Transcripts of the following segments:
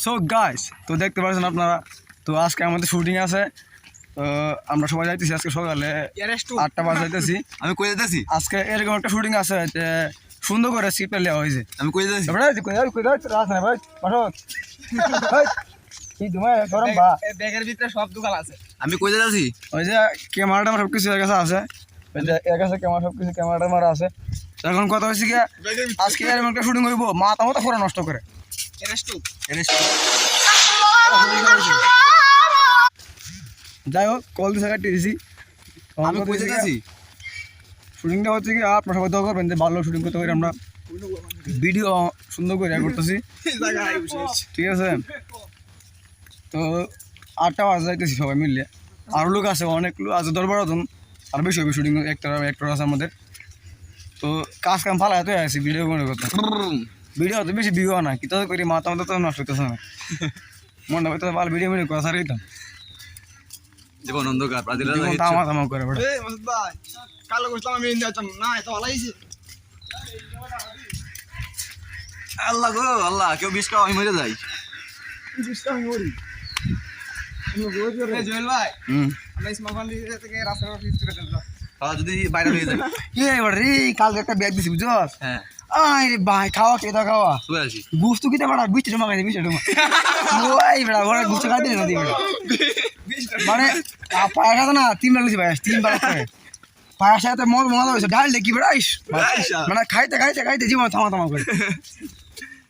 So guys, তো দেখতে পাচ্ছেন আপনারা, তো আজকে আমাদের শুটিং আছে। তো আমরা সবাই যাইতেছি আজকে সকালে 8টা বাজে যাইতেছি। আমি কই যাইতেছি আজকে এরকম একটা শুটিং আছে, সুন্দর করে সিপে লেওয়া হয়েছে। আমি কই যাইছি ব্যাগের ভিতরে সব দোকান আছে। আমি কই যাইছি ওই যে ক্যামেরাটা আমার সবকিছু এর কাছে আছে, ওই যে এর কাছে ক্যামেরা সবকিছু ক্যামেরাটা আমার আছে। তো এখন কথা হচ্ছে কি, আজকে এরকম একটা শুটিং হইব, মাথা মতো পুরো নষ্ট করে। যাই হোক, কল দিয়ে কাটিয়ে দিয়েছি। আমি কই যাইছি শুটিংটা হচ্ছে কি, আপনারা সবাই দোয়া করবেন যে ভালো শুটিং করতে পারি, আমরা ভিডিও সুন্দর করে করতেছি, ঠিক আছে। তো 8টা বাজে যাইতেছি সবাই মিললে, আরও লোক আছে, অনেক লোক আছে, 10-12 জন আর বেশি হবে। শুটিং একটা আছে আমাদের। তো কাজ কাম ফালা তো আছে, ভিডিও মনে করতে ভিডিও তো বেশি ভিউ না, কিন্তু করি মাথা মতো তো নষ্ট হইতেছে না, মনে হয়তো ভালো ভিডিও মিডিও কথা দিতাম জীবন অন্ধকার তামা তামা করে বেটা। কালো গোসলাম আমি না এত ভালো হয়েছে। আল্লাহ গো আল্লাহ, কেউ বিষ খাওয়া আমি মরে যাই। জুয়েল ভাই, আমরা স্মার্টফোন থেকে রাস্তার ফিক্স করে দিলাম। যদি বাইরে হয়ে যায় এবার রে কালকে একটা ব্যাগ দিছি বুঝছস? হ্যাঁ আরে ভাই খাওয়া খেতে খাওয়া শুয়ে আছি গুস্তু কিতে বড় বিচে জমা খাইছে বিচে জমা ওই বড় বড় গুস্তু খাইতে না দিবে মানে পায়া খাতে না 3 বার লিছি ভাই 3 বার খায় পায়া সাথে মজা হইছে ডাল দেখি বড় আইস মানে খাইতে খাইতে খাইতে জীবন থামা থামা করে।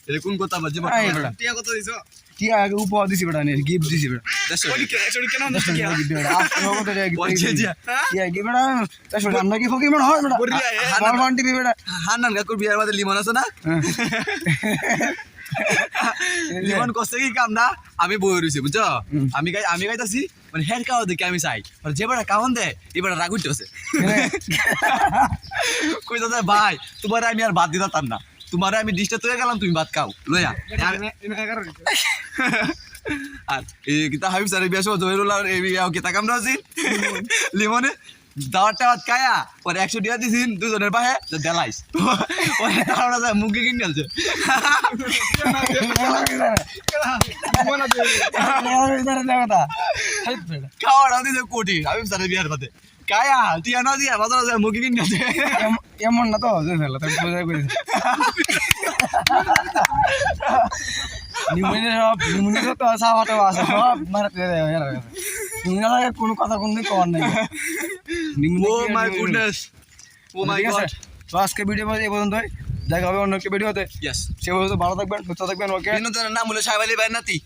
এটা কোন কথা বাজে এই বড় টিয়া কত দিছো? কি আগে উপহার দিছি বড় নে গিফট দিছি বড় ওই কেন দিছো কি? আজকে নগদ রে বলছে যে কি বড় তাই শুন আমরা কি ফকির মন হয় বড় হানান টিভি বড় হান্নান কাকুর বিয়ার মধ্যে লিমন আছে না, লিমন করছে কি কাম না, আমি বই রইছি বুঝছো। আমি গাইতাছি মানে হেড কাও দেখে আমি চাই মানে যে বেড়া কামন দেয় এবার রাগ উঠতেছে। কই দাদা ভাই তোমার আমি আর ভাত দিতাম না, তোমার আমি ডিস্টার্ব হয়ে গেলাম, তুমি ভাত খাও লইয়া। আর এই কিতা হাবিব স্যার বিয়াস জহিরুল আর এই কিতা কাম রাজি লিমনে দাওয়ারটা ভাত খায়া পরে 100 টাকা দিছিন দুজনের পাহে দেলাইস ওরে তারা যায় মুখে কিনে আলছে খাওয়াটা দিছে কোটি হাবিব স্যারের বিয়ার বাদে কায়া টিয়া না দিয়া বাজারে যায় মুখে কিনে আলছে এমন না তো যে ফেলা তাই বোঝাই করেছে নিমুনিয়া তো সাহাটা আছে সব মারতে দেয় নিমুনিয়া লাগে কোনো কথা কোনদিন কর নাই। Oh my goodness oh my god. তো আজকে ভিডিও এই পর্যন্তই, দেখা হবে অন্য একটা ভিডিওতে। ইয়েস সে পর্যন্ত ভালো থাকবেন, সুস্থ থাকবেন। ওকে, বিনোদনের নাম হলো সাহেব আলী ভাই নাতি।